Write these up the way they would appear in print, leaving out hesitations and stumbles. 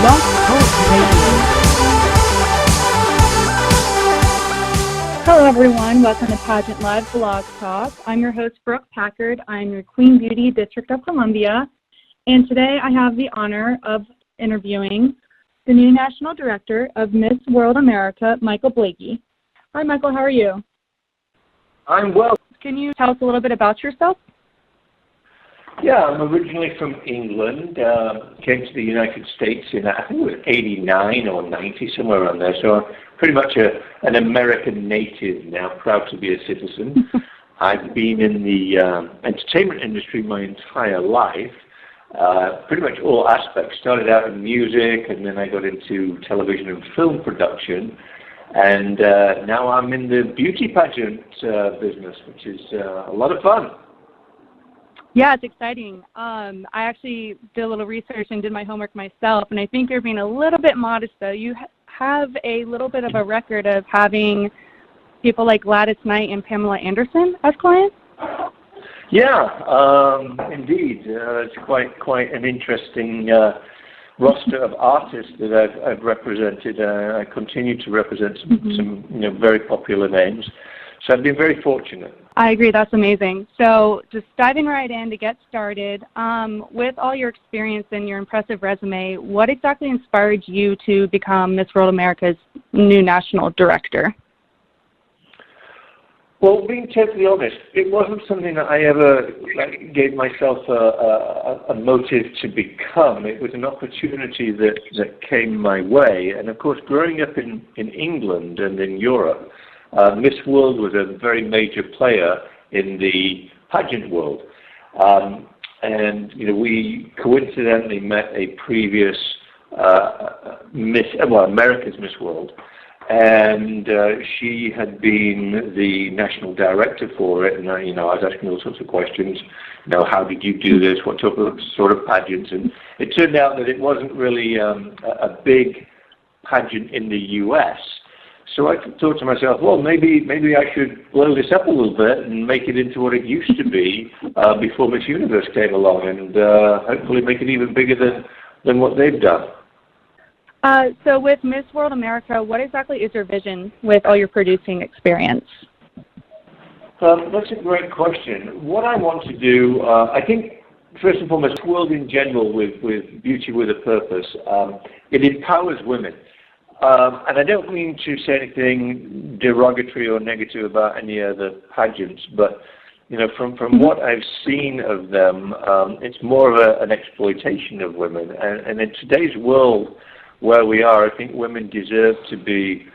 Blogtalk Radio. Hello everyone, welcome to PageantLIVE Blogtalk. I'm your host Brooke Packard. I'm your Queen Beauty, District of Columbia, and today I have the honor of interviewing the new National Director of Miss World America, Michael Blakey. Hi Michael, how are you? I'm well. Can you tell us a little bit about yourself? Yeah, I'm originally from England, came to the United States in, I think it was 89 or 90, somewhere around there, so I'm pretty much an American native now, proud to be a citizen. I've been in the entertainment industry my entire life, pretty much all aspects. Started out in music, and then I got into television and film production, and now I'm in the beauty pageant business, which is a lot of fun. Yeah, it's exciting. I actually did a little research and did my homework myself, and I think you're being a little bit modest, though. You have a little bit of a record of having people like Gladys Knight and Pamela Anderson as clients. Yeah, indeed. It's quite an interesting roster of artists that I've represented. I continue to represent some very popular names. So I've been very fortunate. I agree. That's amazing. So just diving right in to get started, with all your experience and your impressive resume, what exactly inspired you to become Miss World America's new national director? Well, being totally honest, it wasn't something that I ever gave myself a motive to become. It was an opportunity that came my way. And of course, growing up in England and in Europe, Miss World was a very major player in the pageant world. And, we coincidentally met a previous America's Miss World. And she had been the national director for it. And, I was asking all sorts of questions. How did you do this? What sort of pageants? And it turned out that it wasn't really a big pageant in the U.S., so I thought to myself, well, maybe I should blow this up a little bit and make it into what it used to be before Miss Universe came along, and hopefully make it even bigger than what they've done. So with Miss World America, what exactly is your vision with all your producing experience? That's a great question. What I want to do, I think, first and foremost, World in general with Beauty with a Purpose, it empowers women. And I don't mean to say anything derogatory or negative about any other pageants, but from what I've seen of them, it's more of an exploitation of women. And in today's world where we are, I think women deserve to be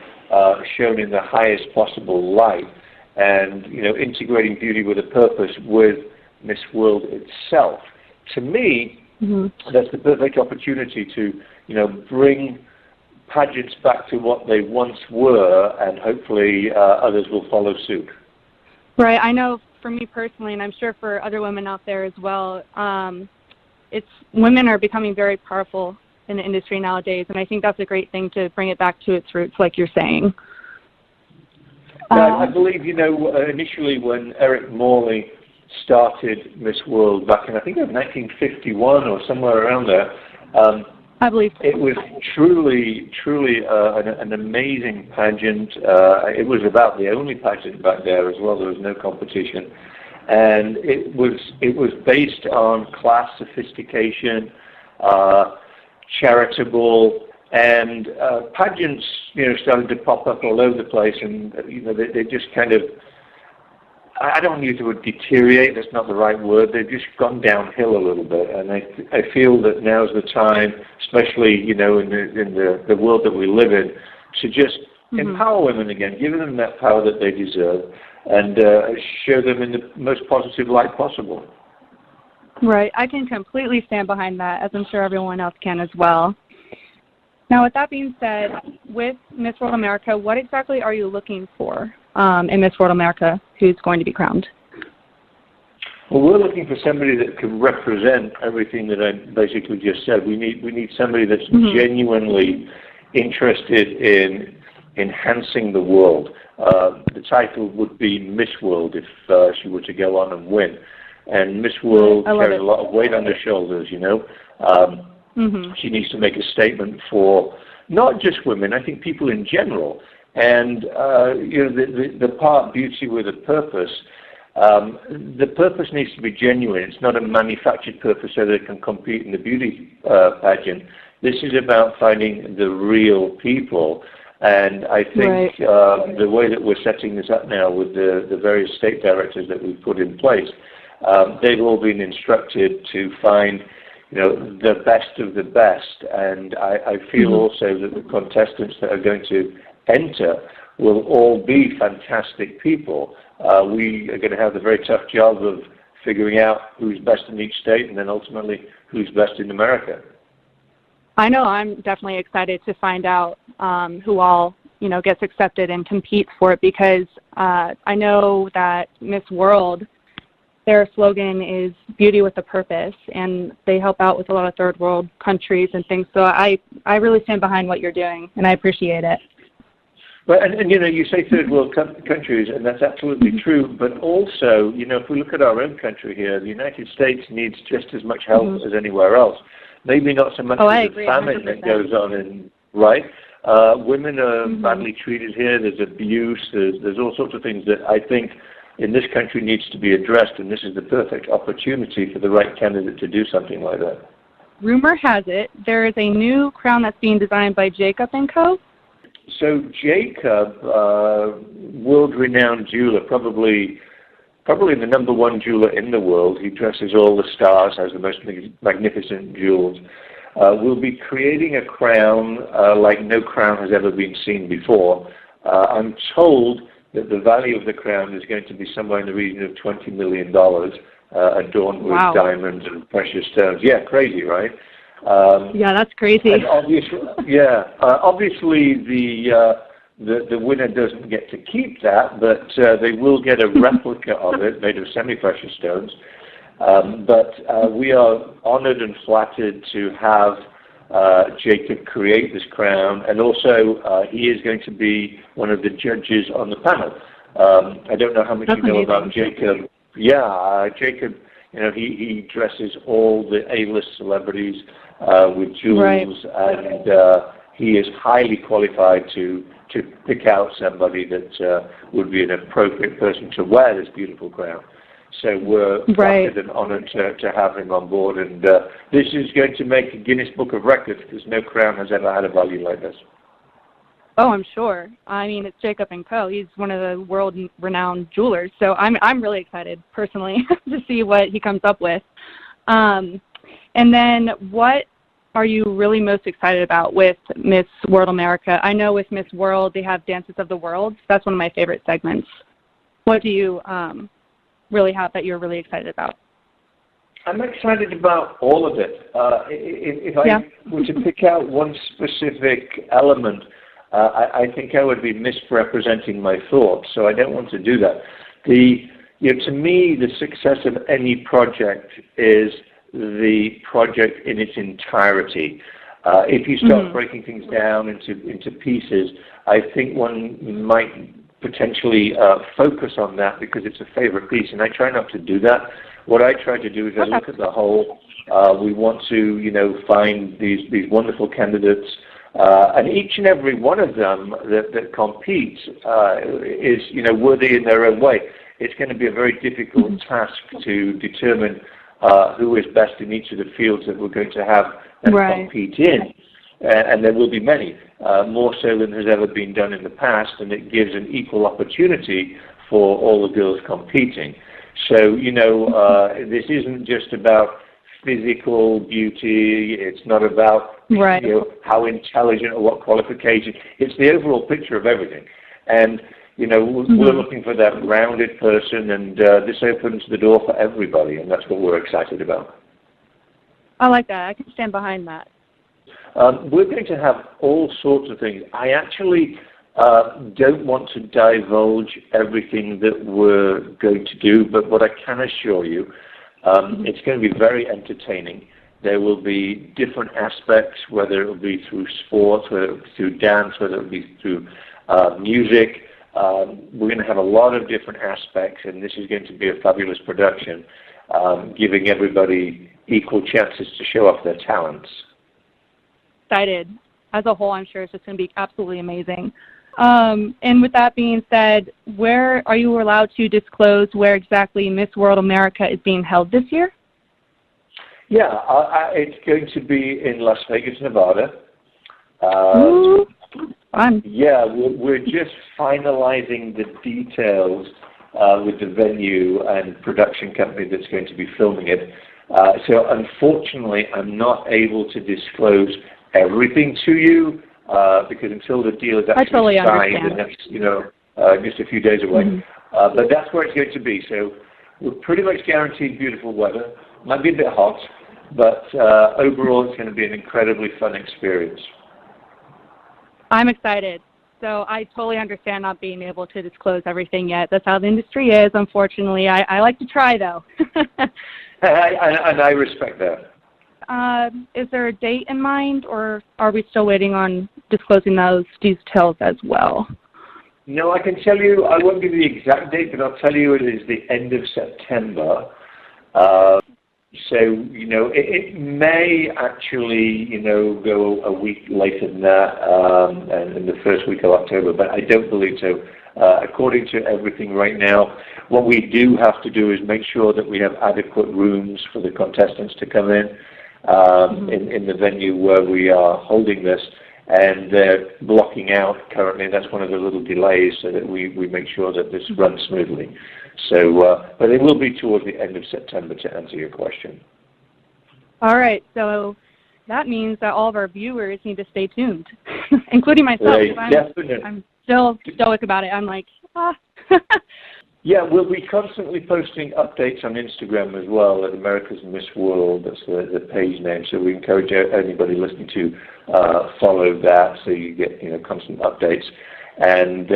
shown in the highest possible light. And integrating Beauty with a Purpose with Miss World itself, to me, that's the perfect opportunity to bring pageants back to what they once were, and hopefully others will follow suit. Right. I know for me personally, and I'm sure for other women out there as well, women are becoming very powerful in the industry nowadays, and I think that's a great thing to bring it back to its roots, like you're saying. Yeah, I believe, initially when Eric Morley started Miss World back in, I think it was 1951 or somewhere around there, I believe so. It was truly an amazing pageant. It was about the only pageant back there as well. There was no competition, and it was based on class, sophistication, charitable, and pageants. Started to pop up all over the place, and they just kind of. I don't use the word deteriorate, that's not the right word. They've just gone downhill a little bit, and I feel that now's the time, especially in the world that we live in, to just empower women again, give them that power that they deserve, and show them in the most positive light possible. Right. I can completely stand behind that, as I'm sure everyone else can as well. Now, with that being said, with Miss World America, what exactly are you looking for in Miss World America who's going to be crowned? Well, we're looking for somebody that can represent everything that I basically just said. We need somebody that's genuinely interested in enhancing the world. The title would be Miss World if she were to go on and win. And Miss World carries a lot of weight on her shoulders, She needs to make a statement for not just women, I think people in general. And the part beauty with a purpose, the purpose needs to be genuine. It's not a manufactured purpose so that it can compete in the beauty pageant. This is about finding the real people. And I think the way that we're setting this up now with the various state directors that we've put in place, they've all been instructed to find the best of the best. And I feel also that the contestants that are going to enter will all be fantastic people. We are going to have the very tough job of figuring out who's best in each state and then ultimately who's best in America. I know I'm definitely excited to find out who all, gets accepted and compete for it, because I know that Miss World, their slogan is beauty with a purpose, and they help out with a lot of third world countries and things. So I really stand behind what you're doing, and I appreciate it. Well, and you say third world countries, and that's absolutely true. But also, if we look at our own country here, the United States needs just as much help as anywhere else. Maybe not so much as the famine 100%. That goes on in, right? Women are badly treated here. There's abuse. There's all sorts of things that I think in this country needs to be addressed, and this is the perfect opportunity for the right candidate to do something like that. Rumor has it there is a new crown that's being designed by Jacob & Co. So Jacob, world-renowned jeweler, probably the number one jeweler in the world. He dresses all the stars, has the most magnificent jewels. Will be creating a crown like no crown has ever been seen before. I'm told that the value of the crown is going to be somewhere in the region of $20 million, adorned with diamonds and precious stones. Yeah, crazy, right? Yeah, that's crazy. And obviously the winner doesn't get to keep that, but they will get a replica of it made of semi-precious stones. But we are honored and flattered to have Jacob create this crown, and also he is going to be one of the judges on the panel. I don't know how much you know about Jacob. Yeah, Jacob, he dresses all the A-list celebrities with jewels, and he is highly qualified to pick out somebody that would be an appropriate person to wear this beautiful crown. So we're flattered and honored to have him on board, and this is going to make a Guinness Book of Records, because no crown has ever had a value like this. Oh, I'm sure. I mean, it's Jacob & Co. He's one of the world-renowned jewelers, so I'm really excited, personally, to see what he comes up with. And then what are you really most excited about with Miss World America? I know with Miss World, they have Dances of the World. That's one of my favorite segments. What do you really have that you're really excited about? I'm excited about all of it. If I were to pick out one specific element, I think I would be misrepresenting my thoughts, so I don't want to do that. To me, the success of any project is the project in its entirety. If you start breaking things down into pieces, I think one might potentially focus on that because it's a favorite piece, and I try not to do that. What I try to do is I look at the whole. We want to, find these wonderful candidates, and each and every one of them that competes is, worthy in their own way. It's going to be a very difficult task to determine who is best in each of the fields that we're going to have them compete in. And there will be many, more so than has ever been done in the past, and it gives an equal opportunity for all the girls competing. So, this isn't just about physical beauty, it's not about how intelligent or what qualification, it's the overall picture of everything. And, we're looking for that rounded person, and this opens the door for everybody, and that's what we're excited about. I like that. I can stand behind that. We're going to have all sorts of things. I actually don't want to divulge everything that we're going to do, but what I can assure you, it's going to be very entertaining. There will be different aspects, whether it will be through sports, whether it will be through dance, whether it will be through music. We're going to have a lot of different aspects, and this is going to be a fabulous production, giving everybody equal chances to show off their talents. excited. As a whole, I'm sure it's just going to be absolutely amazing. And with that being said, where are you allowed to disclose where exactly Miss World America is being held this year? Yeah, it's going to be in Las Vegas, Nevada. Ooh, fun. Yeah, we're just finalizing the details with the venue and production company that's going to be filming it. So unfortunately, I'm not able to disclose everything to you because until the deal is actually signed, and that's just a few days away. Mm-hmm. But that's where it's going to be. So we're pretty much guaranteed beautiful weather. Might be a bit hot, but overall, it's going to be an incredibly fun experience. I'm excited. So I totally understand not being able to disclose everything yet. That's how the industry is, unfortunately. I like to try, though. And I respect that. Is there a date in mind, or are we still waiting on disclosing those details as well? No, I can tell you, I won't give you the exact date, but I'll tell you it is the end of September. So, it may actually, go a week later than that, and in the first week of October, but I don't believe so. According to everything right now, what we do have to do is make sure that we have adequate rooms for the contestants to come in the venue where we are holding this, and they're blocking out currently. That's one of the little delays so that we make sure that this runs smoothly. So, but it will be towards the end of September, to answer your question. All right. So that means that all of our viewers need to stay tuned, including myself. I'm still stoic about it. I'm like, ah. Yeah, we'll be constantly posting updates on Instagram as well at America's Miss World. That's the page name. So we encourage anybody listening to follow that so you get constant updates. And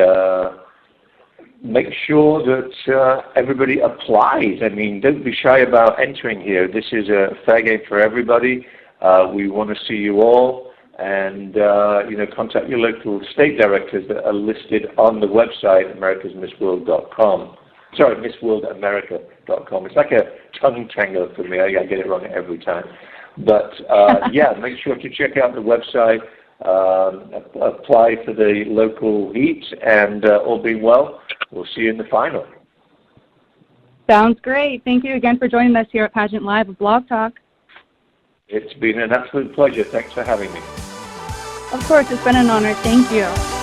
make sure that everybody applies. I mean, don't be shy about entering here. This is a fair game for everybody. We want to see you all. And, contact your local state directors that are listed on the website, americasmissworld.com. Sorry, missworldamerica.com. It's like a tongue tangler for me. I get it wrong every time. But, yeah, make sure to check out the website, apply for the local heats, and all being well, we'll see you in the final. Sounds great. Thank you again for joining us here at Pageant Live with Blog Talk. It's been an absolute pleasure. Thanks for having me. Of course, it's been an honor. Thank you.